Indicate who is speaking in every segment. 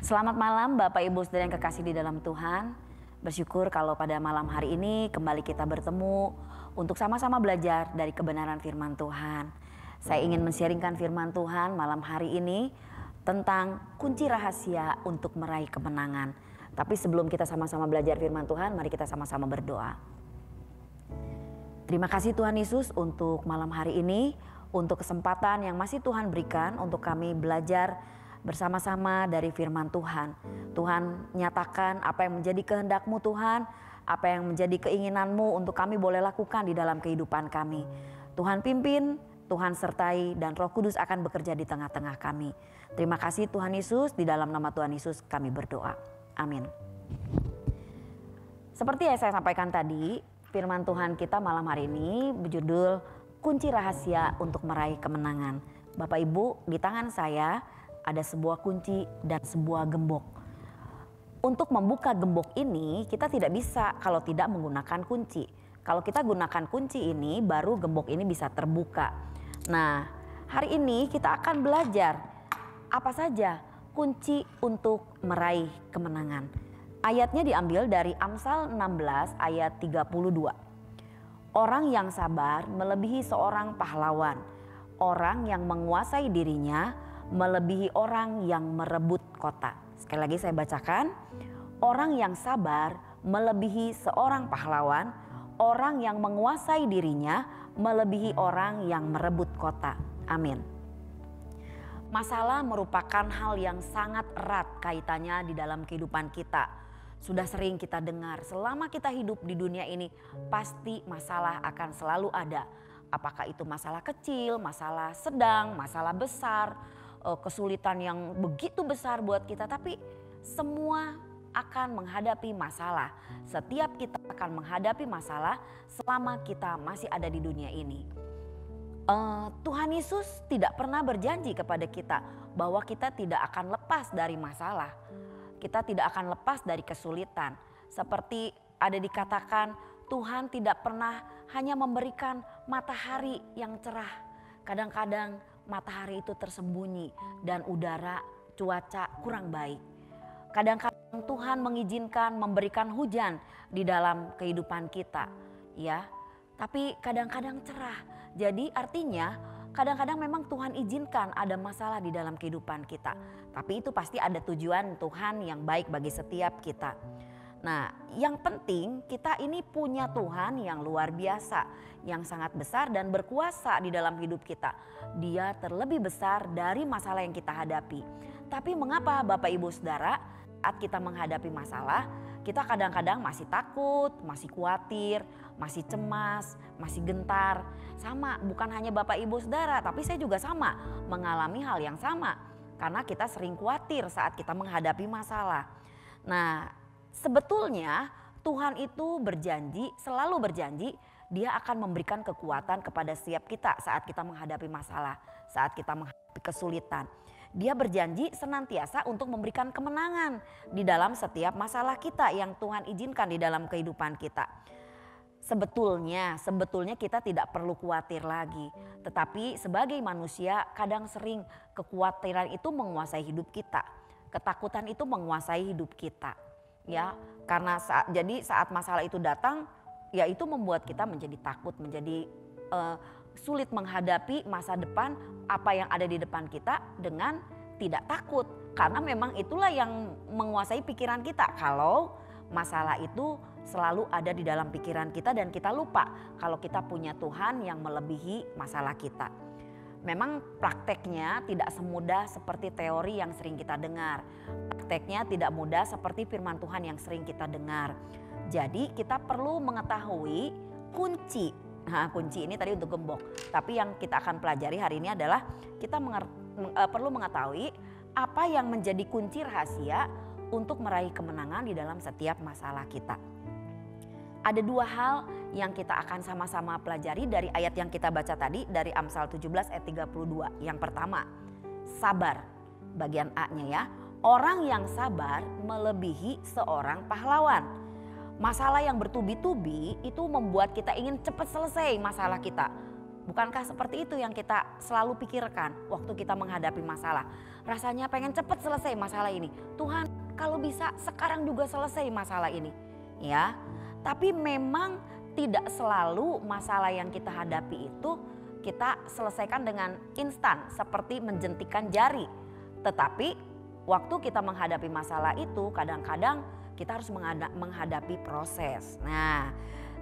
Speaker 1: Selamat malam Bapak Ibu Saudara yang kekasih di dalam Tuhan. Bersyukur kalau pada malam hari ini kembali kita bertemu untuk sama-sama belajar dari kebenaran firman Tuhan. Saya ingin men-sharingkan firman Tuhan malam hari ini tentang kunci rahasia untuk meraih kemenangan. Tapi sebelum kita sama-sama belajar firman Tuhan, mari kita sama-sama berdoa. Terima kasih Tuhan Yesus untuk malam hari ini, untuk kesempatan yang masih Tuhan berikan untuk kami belajar bersama-sama dari firman Tuhan. Tuhan nyatakan apa yang menjadi kehendak-Mu Tuhan, apa yang menjadi keinginan-Mu untuk kami boleh lakukan di dalam kehidupan kami. Tuhan pimpin, Tuhan sertai, dan Roh Kudus akan bekerja di tengah-tengah kami. Terima kasih Tuhan Yesus, di dalam nama Tuhan Yesus kami berdoa. Amin. Seperti yang saya sampaikan tadi, firman Tuhan kita malam hari ini berjudul Kunci Rahasia untuk Meraih Kemenangan. Bapak Ibu, di tangan saya ada sebuah kunci dan sebuah gembok. Untuk membuka gembok ini kita tidak bisa kalau tidak menggunakan kunci. Kalau kita gunakan kunci ini baru gembok ini bisa terbuka. Nah, hari ini kita akan belajar apa saja kunci untuk meraih kemenangan. Ayatnya diambil dari Amsal 16 ayat 32. Orang yang sabar melebihi seorang pahlawan. Orang yang menguasai dirinya melebihi orang yang merebut kota. Sekali lagi saya bacakan. Orang yang sabar melebihi seorang pahlawan. Orang yang menguasai dirinya melebihi orang yang merebut kota. Amin. Masalah merupakan hal yang sangat erat kaitannya di dalam kehidupan kita. Sudah sering kita dengar, selama kita hidup di dunia ini pasti masalah akan selalu ada. Apakah itu masalah kecil, masalah sedang, masalah besar, kesulitan yang begitu besar buat kita, tapi semua akan menghadapi masalah. Setiap kita akan menghadapi masalah selama kita masih ada di dunia ini. Tuhan Yesus tidak pernah berjanji kepada kita bahwa kita tidak akan lepas dari masalah. Kita tidak akan lepas dari kesulitan. Seperti ada dikatakan, Tuhan tidak pernah hanya memberikan matahari yang cerah. Kadang-kadang matahari itu tersembunyi dan udara cuaca kurang baik. Kadang-kadang Tuhan mengizinkan memberikan hujan di dalam kehidupan kita, ya. Tapi kadang-kadang cerah. Jadi artinya kadang-kadang memang Tuhan izinkan ada masalah di dalam kehidupan kita. Tapi itu pasti ada tujuan Tuhan yang baik bagi setiap kita. Nah, yang penting kita ini punya Tuhan yang luar biasa, yang sangat besar dan berkuasa di dalam hidup kita. Dia terlebih besar dari masalah yang kita hadapi. Tapi mengapa Bapak Ibu Saudara saat kita menghadapi masalah, kita kadang-kadang masih takut, masih khawatir, masih cemas, masih gentar. Sama, bukan hanya Bapak Ibu Saudara, tapi saya juga sama mengalami hal yang sama. Karena kita sering khawatir saat kita menghadapi masalah. Nah, sebetulnya Tuhan itu berjanji, selalu berjanji, Dia akan memberikan kekuatan kepada setiap kita saat kita menghadapi masalah, saat kita menghadapi kesulitan. Dia berjanji senantiasa untuk memberikan kemenangan di dalam setiap masalah kita yang Tuhan izinkan di dalam kehidupan kita. Sebetulnya kita tidak perlu khawatir lagi. Tetapi sebagai manusia kadang sering kekhawatiran itu menguasai hidup kita. Ketakutan itu menguasai hidup kita. Ya, karena saat masalah itu datang, ya itu membuat kita menjadi takut, menjadi sulit menghadapi masa depan, apa yang ada di depan kita dengan tidak takut. Karena memang itulah yang menguasai pikiran kita. Kalau masalah itu selalu ada di dalam pikiran kita dan kita lupa kalau kita punya Tuhan yang melebihi masalah kita. Memang prakteknya tidak semudah seperti teori yang sering kita dengar. Prakteknya tidak mudah seperti firman Tuhan yang sering kita dengar. Jadi kita perlu mengetahui kunci. Nah, kunci ini tadi untuk gembok. Tapi yang kita akan pelajari hari ini adalah kita perlu mengetahui apa yang menjadi kunci rahasia untuk meraih kemenangan di dalam setiap masalah kita. Ada dua hal yang kita akan sama-sama pelajari dari ayat yang kita baca tadi dari Amsal 17 ayat 32. Yang pertama, sabar. Bagian A-nya ya. Orang yang sabar melebihi seorang pahlawan. Masalah yang bertubi-tubi itu membuat kita ingin cepat selesai masalah kita. Bukankah seperti itu yang kita selalu pikirkan waktu kita menghadapi masalah? Rasanya pengen cepat selesai masalah ini. Tuhan, kalau bisa sekarang juga selesai masalah ini. Ya, tapi memang tidak selalu masalah yang kita hadapi itu kita selesaikan dengan instan seperti menjentikan jari. Tetapi waktu kita menghadapi masalah itu kadang-kadang kita harus menghadapi proses. Nah,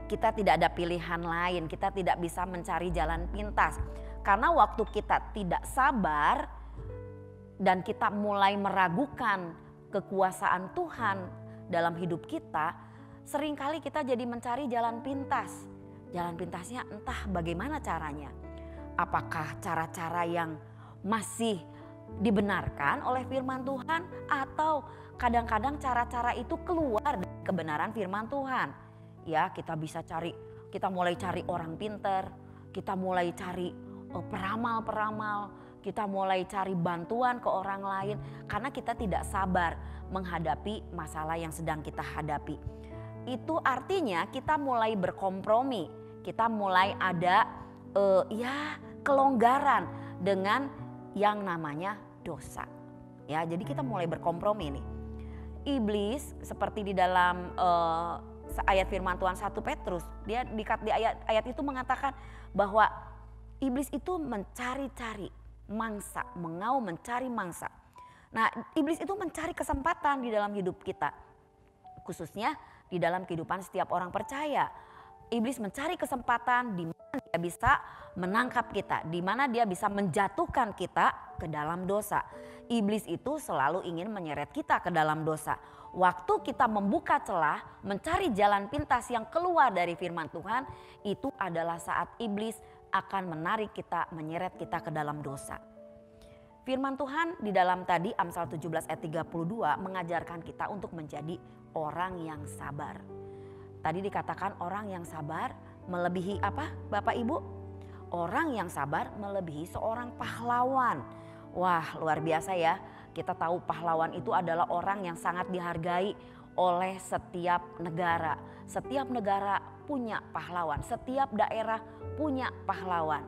Speaker 1: kita tidak ada pilihan lain, kita tidak bisa mencari jalan pintas. Karena waktu kita tidak sabar dan kita mulai meragukan kekuasaan Tuhan dalam hidup kita, seringkali kita jadi mencari jalan pintas. Jalan pintasnya entah bagaimana caranya. Apakah cara-cara yang masih dibenarkan oleh firman Tuhan atau kadang-kadang cara-cara itu keluar dari kebenaran firman Tuhan. Ya, kita bisa cari, kita mulai cari orang pinter, kita mulai cari peramal-peramal, kita mulai cari bantuan ke orang lain karena kita tidak sabar menghadapi masalah yang sedang kita hadapi. Itu artinya kita mulai berkompromi, kita mulai ada kelonggaran dengan yang namanya dosa. Ya, jadi kita mulai berkompromi nih. Iblis seperti di dalam ayat firman Tuhan 1 Petrus, dia di ayat itu mengatakan bahwa iblis itu mencari-cari mangsa, mengaum mencari mangsa. Nah, iblis itu mencari kesempatan di dalam hidup kita. Khususnya di dalam kehidupan setiap orang percaya. Iblis mencari kesempatan di mana dia bisa menangkap kita, di mana dia bisa menjatuhkan kita ke dalam dosa. Iblis itu selalu ingin menyeret kita ke dalam dosa. Waktu kita membuka celah, mencari jalan pintas yang keluar dari firman Tuhan, itu adalah saat iblis akan menarik kita, menyeret kita ke dalam dosa. Firman Tuhan di dalam tadi Amsal 17 ayat 32 mengajarkan kita untuk menjadi orang yang sabar. Tadi dikatakan orang yang sabar melebihi apa Bapak Ibu? Orang yang sabar melebihi seorang pahlawan. Wah, luar biasa ya. Kita tahu pahlawan itu adalah orang yang sangat dihargai oleh setiap negara. Setiap negara punya pahlawan, setiap daerah punya pahlawan.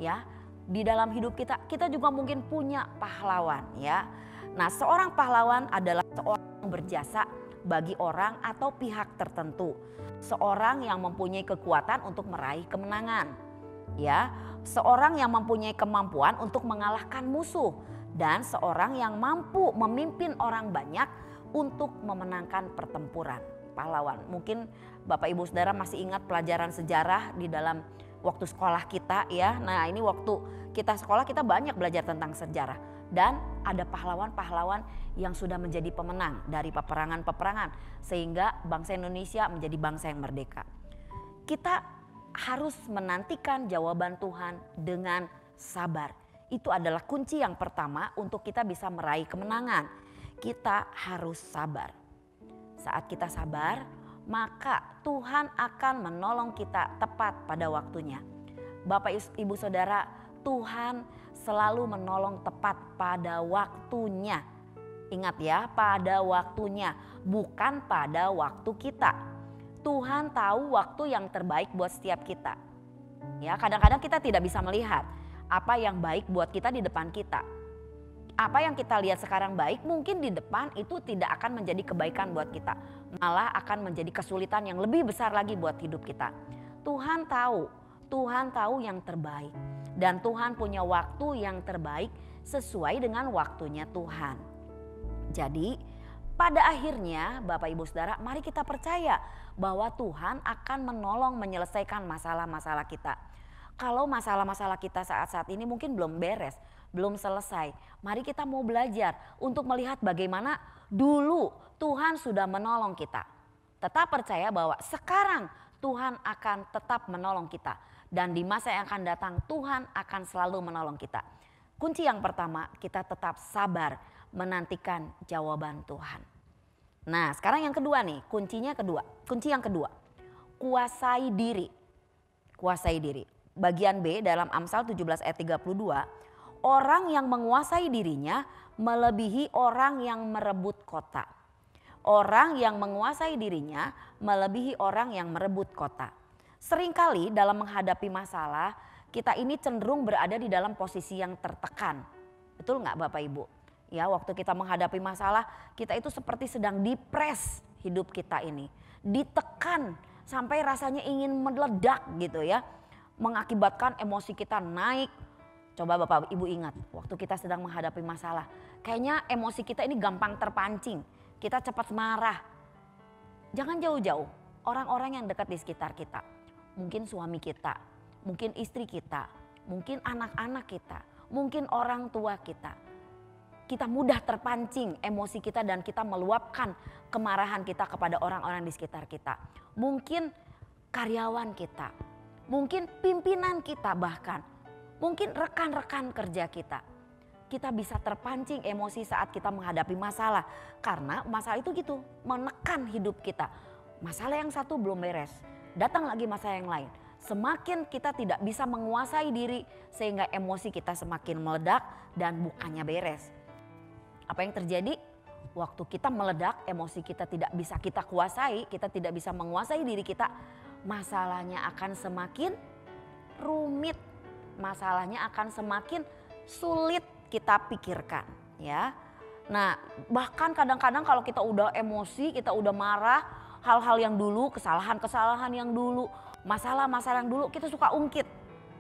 Speaker 1: Ya, di dalam hidup kita juga mungkin punya pahlawan ya. Nah, seorang pahlawan adalah seorang yang berjasa bagi orang atau pihak tertentu. Seorang yang mempunyai kekuatan untuk meraih kemenangan. Ya, seorang yang mempunyai kemampuan untuk mengalahkan musuh dan seorang yang mampu memimpin orang banyak untuk memenangkan pertempuran. Pahlawan. Mungkin Bapak Ibu Saudara masih ingat pelajaran sejarah di dalam waktu sekolah kita ya. Nah, ini waktu kita sekolah kita banyak belajar tentang sejarah dan ada pahlawan-pahlawan yang sudah menjadi pemenang dari peperangan-peperangan sehingga bangsa Indonesia menjadi bangsa yang merdeka. Kita harus menantikan jawaban Tuhan dengan sabar. Itu adalah kunci yang pertama untuk kita bisa meraih kemenangan. Kita harus sabar. Saat kita sabar, maka Tuhan akan menolong kita tepat pada waktunya. Bapak Ibu Saudara, Tuhan selalu menolong tepat pada waktunya. Ingat ya, pada waktunya, bukan pada waktu kita. Tuhan tahu waktu yang terbaik buat setiap kita. Ya, kadang-kadang kita tidak bisa melihat apa yang baik buat kita di depan kita. Apa yang kita lihat sekarang baik mungkin di depan itu tidak akan menjadi kebaikan buat kita. Malah akan menjadi kesulitan yang lebih besar lagi buat hidup kita. Tuhan tahu yang terbaik. Dan Tuhan punya waktu yang terbaik sesuai dengan waktunya Tuhan. Jadi pada akhirnya Bapak Ibu Saudara, mari kita percaya bahwa Tuhan akan menolong menyelesaikan masalah-masalah kita. Kalau masalah-masalah kita saat-saat ini mungkin belum beres, belum selesai. Mari kita mau belajar untuk melihat bagaimana dulu Tuhan sudah menolong kita. Tetap percaya bahwa sekarang Tuhan akan tetap menolong kita. Dan di masa yang akan datang Tuhan akan selalu menolong kita. Kunci yang pertama, kita tetap sabar menantikan jawaban Tuhan. Nah, sekarang yang kedua nih, kunci yang kedua. Kuasai diri. Kuasai diri. Bagian B dalam Amsal 17 ayat 32, orang yang menguasai dirinya melebihi orang yang merebut kota. Orang yang menguasai dirinya melebihi orang yang merebut kota. Seringkali dalam menghadapi masalah kita ini cenderung berada di dalam posisi yang tertekan. Betul nggak Bapak Ibu? Ya, waktu kita menghadapi masalah, kita itu seperti sedang dipres hidup kita ini. Ditekan sampai rasanya ingin meledak gitu ya. Mengakibatkan emosi kita naik. Coba Bapak Ibu ingat, waktu kita sedang menghadapi masalah, kayaknya emosi kita ini gampang terpancing. Kita cepat marah. Jangan jauh-jauh, orang-orang yang dekat di sekitar kita. Mungkin suami kita, mungkin istri kita, mungkin anak-anak kita, mungkin orang tua kita. Kita mudah terpancing emosi kita dan kita meluapkan kemarahan kita kepada orang-orang di sekitar kita. Mungkin karyawan kita, mungkin pimpinan kita bahkan, mungkin rekan-rekan kerja kita. Kita bisa terpancing emosi saat kita menghadapi masalah. Karena masalah itu gitu, menekan hidup kita. Masalah yang satu belum beres, datang lagi masalah yang lain. Semakin kita tidak bisa menguasai diri sehingga emosi kita semakin meledak dan bukannya beres. Apa yang terjadi? Waktu kita meledak, emosi kita tidak bisa kita kuasai, kita tidak bisa menguasai diri kita, masalahnya akan semakin rumit, masalahnya akan semakin sulit kita pikirkan, ya. Nah, bahkan kadang-kadang kalau kita udah emosi, kita udah marah, hal-hal yang dulu, kesalahan-kesalahan yang dulu, masalah-masalah yang dulu kita suka ungkit,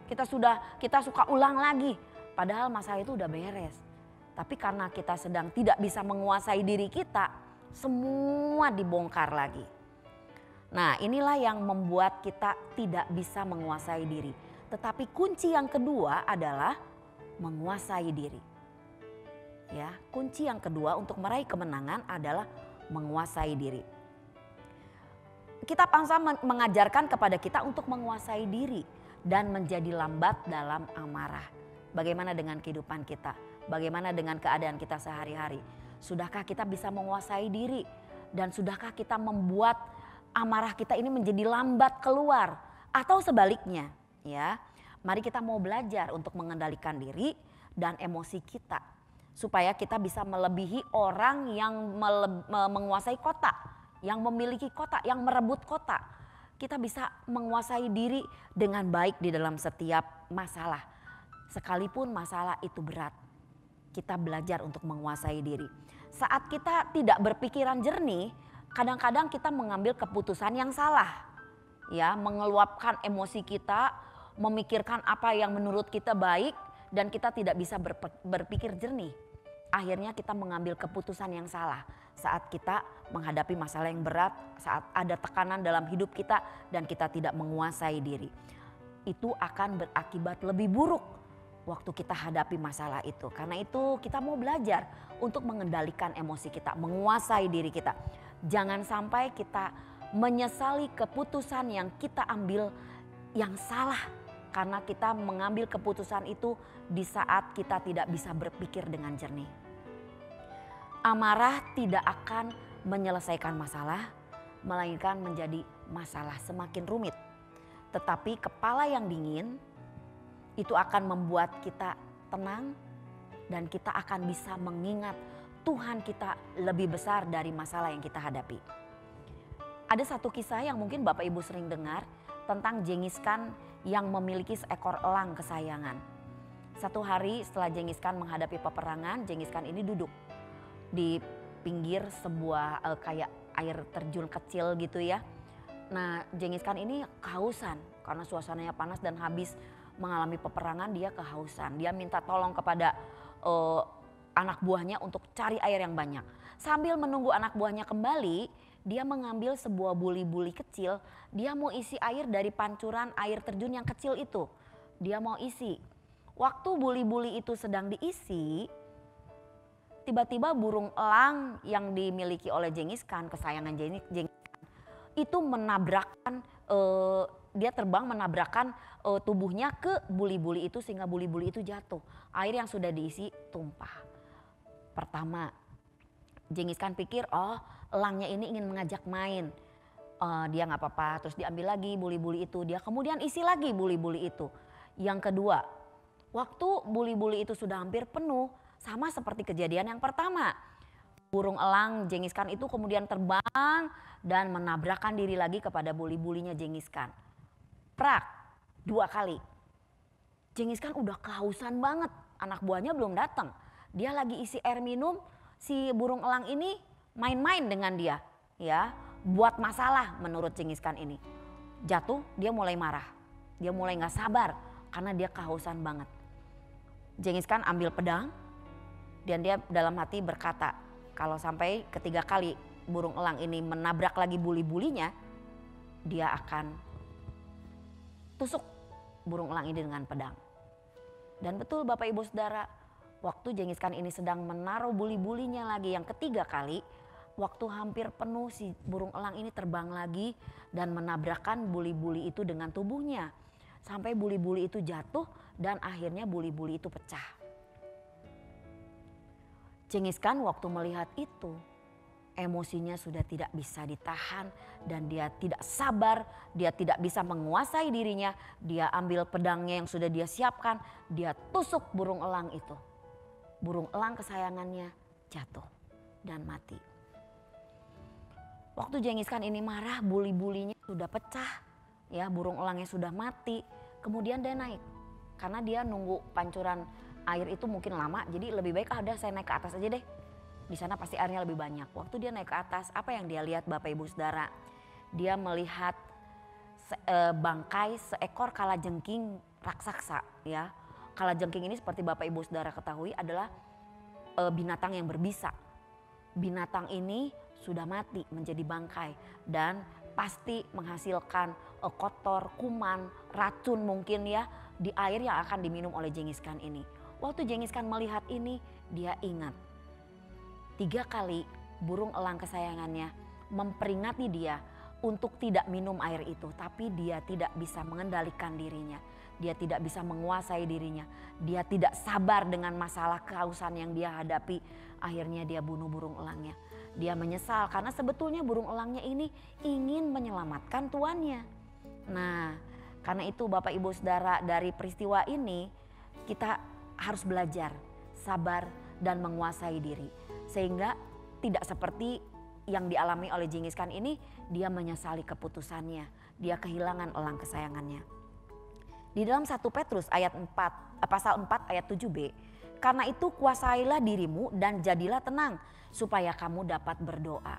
Speaker 1: kita suka ulang lagi, padahal masalah itu udah beres. Tapi karena kita sedang tidak bisa menguasai diri kita, semua dibongkar lagi. Nah, inilah yang membuat kita tidak bisa menguasai diri. Tetapi kunci yang kedua adalah menguasai diri. Ya, kunci yang kedua untuk meraih kemenangan adalah menguasai diri. Kitab Amsal mengajarkan kepada kita untuk menguasai diri dan menjadi lambat dalam amarah. Bagaimana dengan kehidupan kita? Bagaimana dengan keadaan kita sehari-hari? Sudahkah kita bisa menguasai diri? Dan sudahkah kita membuat amarah kita ini menjadi lambat keluar? Atau sebaliknya, ya. Mari kita mau belajar untuk mengendalikan diri dan emosi kita. Supaya kita bisa melebihi orang yang menguasai kota, yang memiliki kota, yang merebut kota. Kita bisa menguasai diri dengan baik di dalam setiap masalah. Sekalipun masalah itu berat, kita belajar untuk menguasai diri. Saat kita tidak berpikiran jernih, kadang-kadang kita mengambil keputusan yang salah. Ya, mengeluapkan emosi kita, memikirkan apa yang menurut kita baik dan kita tidak bisa berpikir jernih. Akhirnya kita mengambil keputusan yang salah saat kita menghadapi masalah yang berat, saat ada tekanan dalam hidup kita dan kita tidak menguasai diri. Itu akan berakibat lebih buruk waktu kita hadapi masalah itu. Karena itu kita mau belajar untuk mengendalikan emosi kita, menguasai diri kita. Jangan sampai kita menyesali keputusan yang kita ambil yang salah. Karena kita mengambil keputusan itu di saat kita tidak bisa berpikir dengan jernih. Amarah tidak akan menyelesaikan masalah, melainkan menjadi masalah semakin rumit. Tetapi kepala yang dingin itu akan membuat kita tenang dan kita akan bisa mengingat Tuhan kita lebih besar dari masalah yang kita hadapi. Ada satu kisah yang mungkin Bapak Ibu sering dengar tentang Genghis Khan yang memiliki seekor elang kesayangan. Satu hari setelah Genghis Khan menghadapi peperangan, Genghis Khan ini duduk di pinggir sebuah kayak air terjun kecil gitu ya. Nah, Genghis Khan ini kehausan karena suasananya panas dan habis mengalami peperangan, dia kehausan. Dia minta tolong kepada anak buahnya untuk cari air yang banyak. Sambil menunggu anak buahnya kembali, dia mengambil sebuah buli-buli kecil. Dia mau isi air dari pancuran air terjun yang kecil itu. Dia mau isi. Waktu buli-buli itu sedang diisi, tiba-tiba burung elang yang dimiliki oleh Genghis Khan, kesayangan Genghis Khan, itu menabrakkan, dia terbang menabrakkan tubuhnya ke buli-buli itu sehingga buli-buli itu jatuh. Air yang sudah diisi tumpah. Pertama, Genghis Khan pikir, oh elangnya ini ingin mengajak main. Dia nggak apa-apa, terus diambil lagi buli-buli itu. Dia kemudian isi lagi buli-buli itu. Yang kedua, waktu buli-buli itu sudah hampir penuh, sama seperti kejadian yang pertama. Burung elang Genghis Khan itu kemudian terbang dan menabrakkan diri lagi kepada buli-bulinya Genghis Khan. Prak, 2 kali. Jengis Khan udah kehausan banget, anak buahnya belum datang. Dia lagi isi air minum, si burung elang ini main-main dengan dia, ya, buat masalah menurut Jengis Khan ini. Jatuh, dia mulai marah, dia mulai nggak sabar karena dia kehausan banget. Jengis Khan ambil pedang dan dia dalam hati berkata, kalau sampai ketiga kali burung elang ini menabrak lagi buli-bulinya, dia akan tusuk burung elang ini dengan pedang. Dan betul Bapak Ibu Saudara, waktu Jengis Khan ini sedang menaruh buli-bulinya lagi yang ketiga kali, waktu hampir penuh si burung elang ini terbang lagi dan menabrakkan buli-buli itu dengan tubuhnya. Sampai buli-buli itu jatuh dan akhirnya buli-buli itu pecah. Jengis Khan waktu melihat itu, emosinya sudah tidak bisa ditahan dan dia tidak sabar, dia tidak bisa menguasai dirinya. Dia ambil pedangnya yang sudah dia siapkan, dia tusuk burung elang itu. Burung elang kesayangannya jatuh dan mati. Waktu Jengis Khan ini marah, buli-bulinya sudah pecah, ya, burung elangnya sudah mati. Kemudian dia naik karena dia nunggu pancuran air itu mungkin lama, jadi lebih baik saya naik ke atas aja deh. Di sana pasti airnya lebih banyak. Waktu dia naik ke atas, apa yang dia lihat Bapak Ibu Saudara? Dia melihat bangkai seekor kalajengking raksasa, ya. Kalajengking ini seperti Bapak Ibu Saudara ketahui adalah binatang yang berbisa. Binatang ini sudah mati menjadi bangkai dan pasti menghasilkan kotor, kuman, racun mungkin ya di air yang akan diminum oleh Jengis Khan ini. Waktu Jengis Khan melihat ini, dia ingat 3 kali burung elang kesayangannya memperingati dia untuk tidak minum air itu. Tapi dia tidak bisa mengendalikan dirinya. Dia tidak bisa menguasai dirinya. Dia tidak sabar dengan masalah kehausan yang dia hadapi. Akhirnya dia bunuh burung elangnya. Dia menyesal karena sebetulnya burung elangnya ini ingin menyelamatkan tuannya. Nah, karena itu Bapak Ibu Saudara, dari peristiwa ini kita harus belajar sabar dan menguasai diri. Sehingga tidak seperti yang dialami oleh Jengis Khan ini, dia menyesali keputusannya. Dia kehilangan elang kesayangannya. Di dalam 1 Petrus pasal 4 ayat 7b, karena itu kuasailah dirimu dan jadilah tenang supaya kamu dapat berdoa.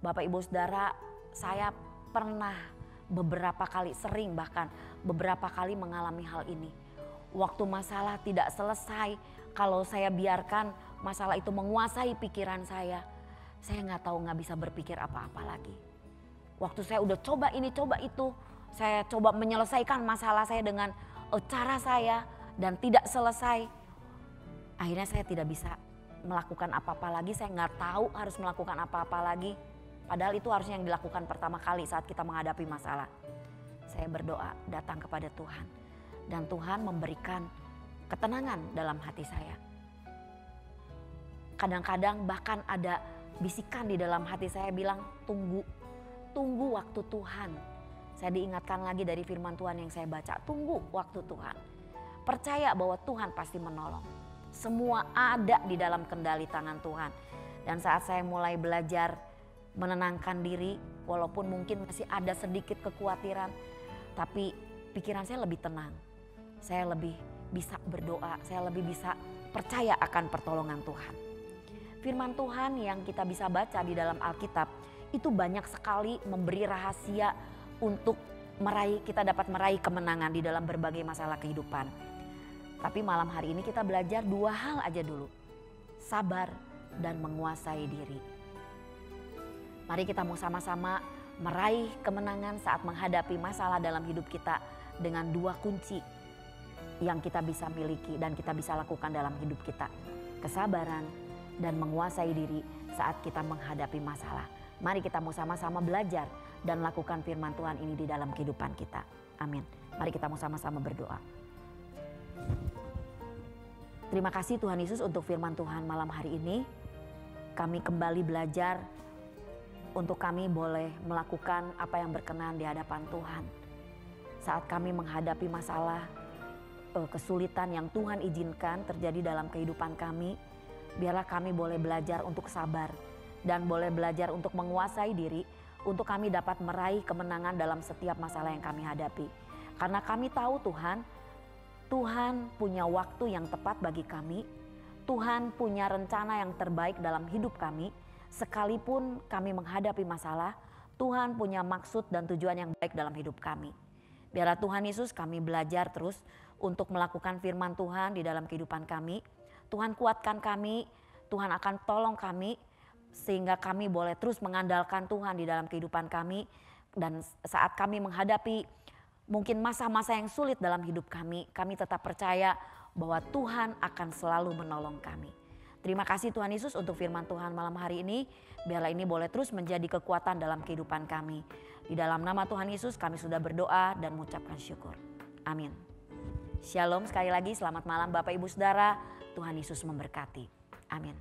Speaker 1: Bapak Ibu Saudara, saya pernah beberapa kali, bahkan beberapa kali mengalami hal ini. Waktu masalah tidak selesai, kalau saya biarkan masalah itu menguasai pikiran saya nggak bisa berpikir apa-apa lagi. Waktu saya udah coba ini, coba itu, saya coba menyelesaikan masalah saya dengan cara saya dan tidak selesai. Akhirnya saya tidak bisa melakukan apa-apa lagi, saya nggak tahu harus melakukan apa-apa lagi. Padahal itu harusnya yang dilakukan pertama kali saat kita menghadapi masalah. Saya berdoa, datang kepada Tuhan. Dan Tuhan memberikan ketenangan dalam hati saya. Kadang-kadang bahkan ada bisikan di dalam hati saya bilang, tunggu waktu Tuhan. Saya diingatkan lagi dari firman Tuhan yang saya baca, tunggu waktu Tuhan. Percaya bahwa Tuhan pasti menolong. Semua ada di dalam kendali tangan Tuhan. Dan saat saya mulai belajar menenangkan diri, walaupun mungkin masih ada sedikit kekhawatiran, tapi pikiran saya lebih tenang. Saya lebih bisa berdoa, saya lebih bisa percaya akan pertolongan Tuhan. Firman Tuhan yang kita bisa baca di dalam Alkitab itu banyak sekali memberi rahasia untuk kita dapat meraih kemenangan di dalam berbagai masalah kehidupan. Tapi malam hari ini kita belajar 2 hal aja dulu. Sabar dan menguasai diri. Mari kita mau sama-sama meraih kemenangan saat menghadapi masalah dalam hidup kita dengan 2 kunci yang kita bisa miliki dan kita bisa lakukan dalam hidup kita. Kesabaran dan menguasai diri saat kita menghadapi masalah. Mari kita mau sama-sama belajar dan lakukan firman Tuhan ini di dalam kehidupan kita. Amin. Mari kita mau sama-sama berdoa. Terima kasih Tuhan Yesus untuk firman Tuhan malam hari ini. Kami kembali belajar untuk kami boleh melakukan apa yang berkenan di hadapan Tuhan. Saat kami menghadapi masalah, kesulitan yang Tuhan izinkan terjadi dalam kehidupan kami, biarlah kami boleh belajar untuk sabar dan boleh belajar untuk menguasai diri untuk kami dapat meraih kemenangan dalam setiap masalah yang kami hadapi. Karena kami tahu Tuhan, Tuhan punya waktu yang tepat bagi kami. Tuhan punya rencana yang terbaik dalam hidup kami. Sekalipun kami menghadapi masalah, Tuhan punya maksud dan tujuan yang baik dalam hidup kami. Biarlah Tuhan Yesus kami belajar terus untuk melakukan firman Tuhan di dalam kehidupan kami. Tuhan kuatkan kami, Tuhan akan tolong kami sehingga kami boleh terus mengandalkan Tuhan di dalam kehidupan kami. Dan saat kami menghadapi mungkin masa-masa yang sulit dalam hidup kami tetap percaya bahwa Tuhan akan selalu menolong kami. Terima kasih Tuhan Yesus untuk firman Tuhan malam hari ini. Biarlah ini boleh terus menjadi kekuatan dalam kehidupan kami. Di dalam nama Tuhan Yesus kami sudah berdoa dan mengucapkan syukur. Amin. Shalom sekali lagi, selamat malam Bapak Ibu Saudara. Tuhan Yesus memberkati. Amin.